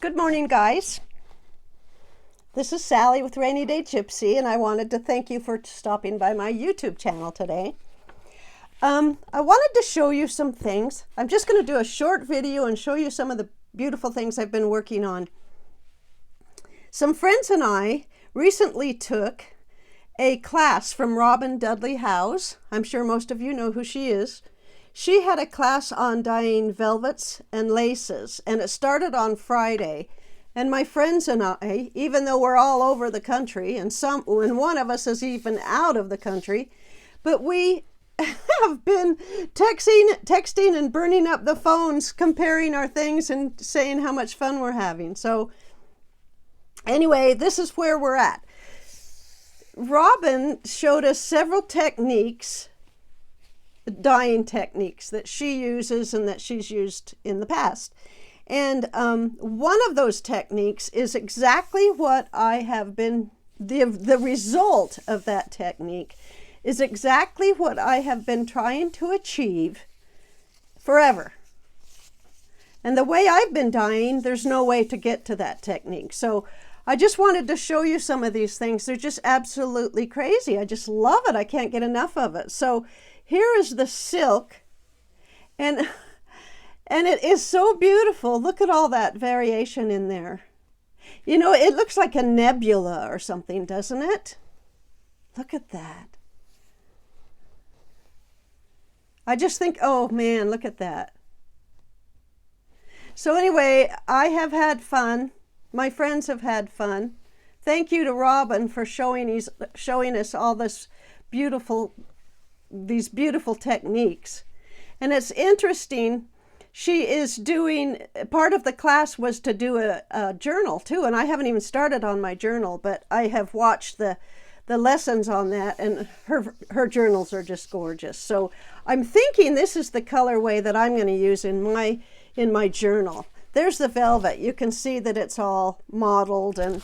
Good morning, guys. This is Sally with Rainy Day Gypsy, and I wanted to thank you for stopping by my YouTube channel today. I wanted to show you some things. I'm just going to do a short video and show you some of the beautiful things I've been working on. Some friends and I recently took a class from Robin Dudley Howes. I'm sure most of you know who she is. She had a class on dyeing velvets and laces, and it started on Friday. And my friends and I, even though we're all over the country, and one of us is even out of the country, but we have been texting and burning up the phones, comparing our things and saying how much fun we're having. So anyway, this is where we're at. Robin showed us several techniques, dyeing techniques that she uses and that she's used in the past. And one of those techniques is exactly what I have been, the result of that technique is exactly what I have been trying to achieve forever. And the way I've been dyeing, there's no way to get to that technique. So I just wanted to show you some of these things. They're just absolutely crazy. I just love it. I can't get enough of it. So here is the silk, and it is so beautiful. Look at all that variation in there. You know, it looks like a nebula or something, doesn't it? Look at that. I just think, oh man, look at that. So anyway, I have had fun. My friends have had fun. Thank you to Robin for showing us all these beautiful techniques. And it's interesting, she is doing, part of the class was to do a journal too, and I haven't even started on my journal, but I have watched the lessons on that, and her journals are just gorgeous. So I'm thinking this is the colorway that I'm going to use in my journal. There's the velvet. You can see that it's all modeled, and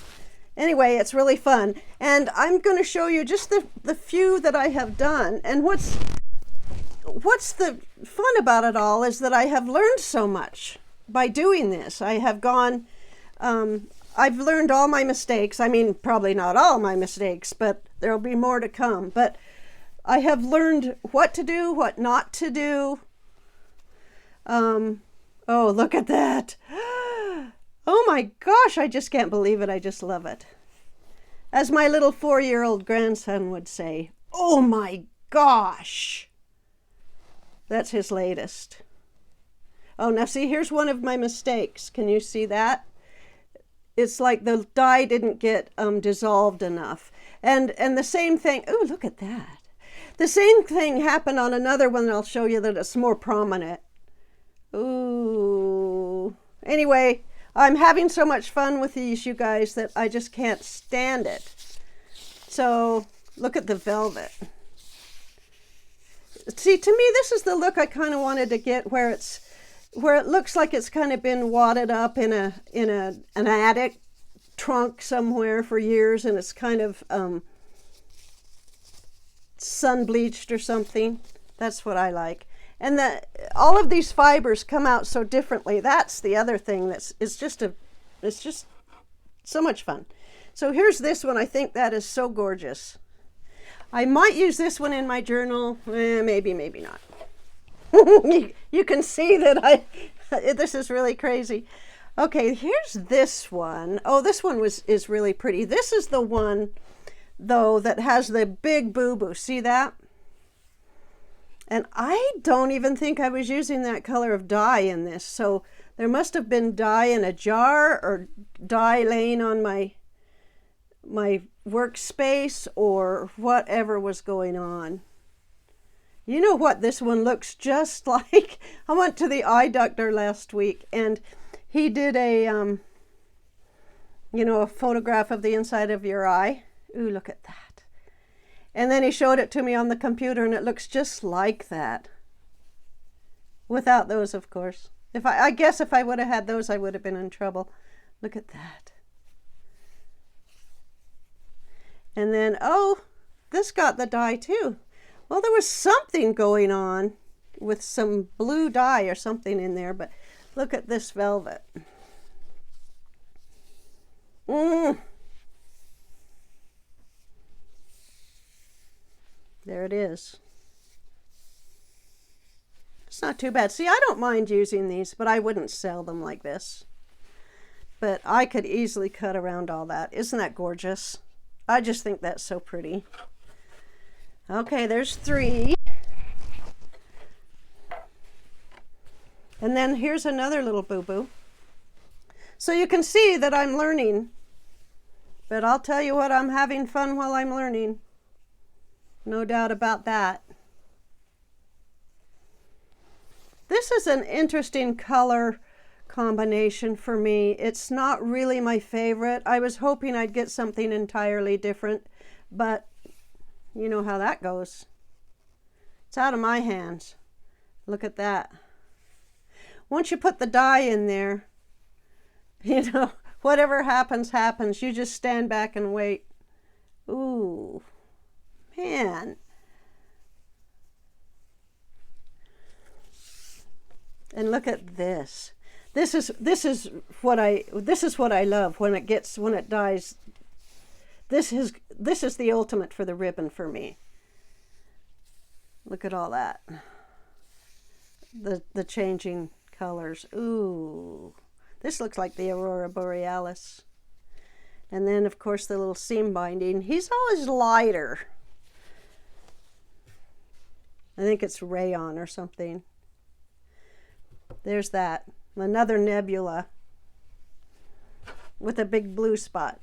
anyway, it's really fun. And I'm going to show you just the few that I have done. And what's the fun about it all is that I have learned so much by doing this. I have gone, I've learned all my mistakes. I mean, probably not all my mistakes, but there'll be more to come. But I have learned what to do, what not to do. Oh, look at that. Oh my gosh, I just can't believe it. I just love it. As my little 4-year-old grandson would say, oh my gosh. That's his latest. Oh, now see, here's one of my mistakes. Can you see that? It's like the dye didn't get dissolved enough. And the same thing, oh, look at that. The same thing happened on another one. I'll show you that it's more prominent. Ooh. Anyway, I'm having so much fun with these, you guys, that I just can't stand it. So look at the velvet. See, to me, this is the look I kind of wanted to get, where it looks like it's kind of been wadded up in an attic trunk somewhere for years, and it's kind of sun bleached or something. That's what I like. And all of these fibers come out so differently. That's the other thing it's just so much fun. So here's this one. I think that is so gorgeous. I might use this one in my journal. Maybe not. You can see that this is really crazy. Okay, here's this one. Oh, this one is really pretty. This is the one, though, that has the big boo-boo. See that? And I don't even think I was using that color of dye in this. So there must have been dye in a jar, or dye laying on my workspace, or whatever was going on. You know what this one looks just like? I went to the eye doctor last week, and he did a photograph of the inside of your eye. Ooh, look at that. And then he showed it to me on the computer, and it looks just like that. Without those, of course. I guess if I would have had those, I would have been in trouble. Look at that. And then, oh, this got the dye too. Well, there was something going on with some blue dye or something in there, but look at this velvet. There it is. It's not too bad. See, I don't mind using these, but I wouldn't sell them like this. But I could easily cut around all that. Isn't that gorgeous? I just think that's so pretty. Okay, there's 3. And then here's another little boo-boo. So you can see that I'm learning. But I'll tell you what, I'm having fun while I'm learning. No doubt about that. This is an interesting color combination for me. It's not really my favorite. I was hoping I'd get something entirely different, but you know how that goes. It's out of my hands. Look at that. Once you put the dye in there, you know, whatever happens, happens. You just stand back and wait. Ooh, man. And look at this. This is what I love when it dyes. This is the ultimate for the ribbon for me. Look at all that. The changing colors. Ooh. This looks like the Aurora Borealis. And then of course the little seam binding. He's always lighter. I think it's rayon or something. There's that. Another nebula with a big blue spot.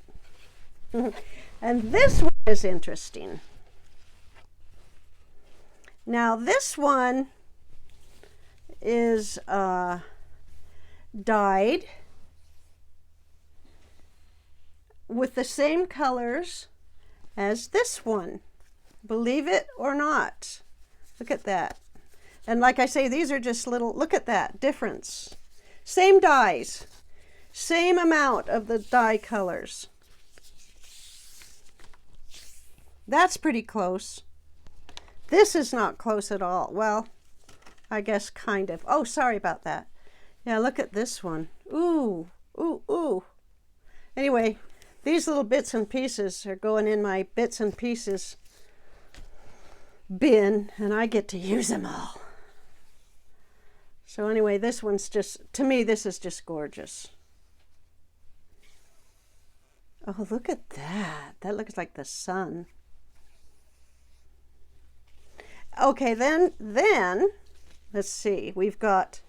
And this one is interesting. Now this one is dyed with the same colors as this one. Believe it or not. Look at that. And like I say, these are just little, look at that difference. Same dyes, same amount of the dye colors. That's pretty close. This is not close at all. Well, I guess kind of. Oh, sorry about that. Yeah, look at this one. Ooh, ooh, ooh. Anyway, these little bits and pieces are going in my bits and pieces bin, and I get to use them all. So anyway, this one's just, to me, this is just gorgeous. Oh, look at that. That looks like the sun. Okay, then let's see. We've got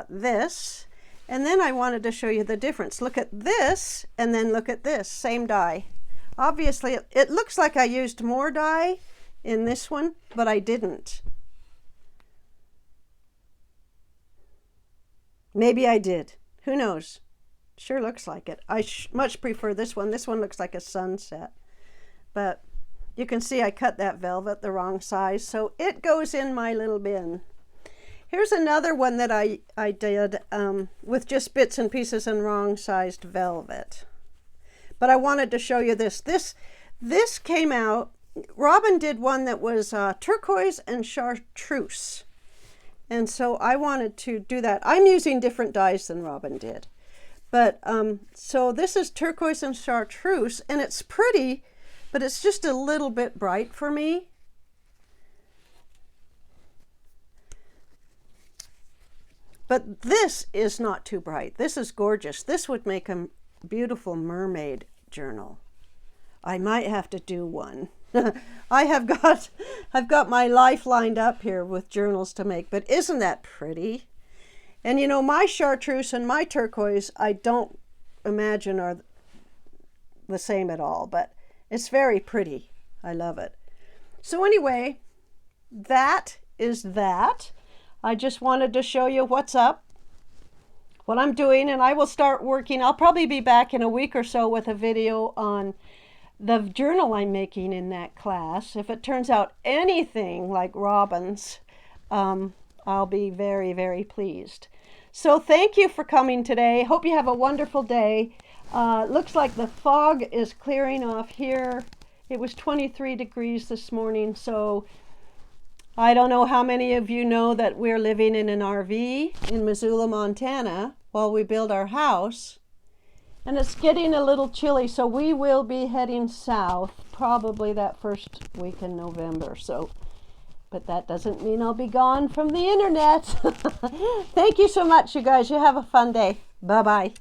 this, and then I wanted to show you the difference. Look at this, and then look at this, same dye. Obviously, it looks like I used more dye in this one, but I didn't. Maybe I did. Who knows? Sure looks like it. I much prefer this one. This one looks like a sunset. But you can see I cut that velvet the wrong size, so it goes in my little bin. Here's another one that I did with just bits and pieces and wrong sized velvet. But I wanted to show you this. This came out, Robin did one that was turquoise and chartreuse. And so I wanted to do that. I'm using different dyes than Robin did. But so this is turquoise and chartreuse, and it's pretty, but it's just a little bit bright for me. But this is not too bright. This is gorgeous. This would make a beautiful mermaid journal. I might have to do one. I've got my life lined up here with journals to make, but isn't that pretty? And you know, my chartreuse and my turquoise, I don't imagine are the same at all, but it's very pretty. I love it. So anyway, that is that. I just wanted to show you what's up, what I'm doing, and I will start working. I'll probably be back in a week or so with a video on the journal I'm making in that class. If it turns out anything like Robin's, I'll be very, very pleased. So thank you for coming today. Hope you have a wonderful day. Looks like the fog is clearing off here. It was 23 degrees this morning, so I don't know how many of you know that we're living in an RV in Missoula, Montana, while we build our house. And it's getting a little chilly, so we will be heading south probably that first week in November. So, but that doesn't mean I'll be gone from the internet. Thank you so much, you guys. You have a fun day. Bye-bye.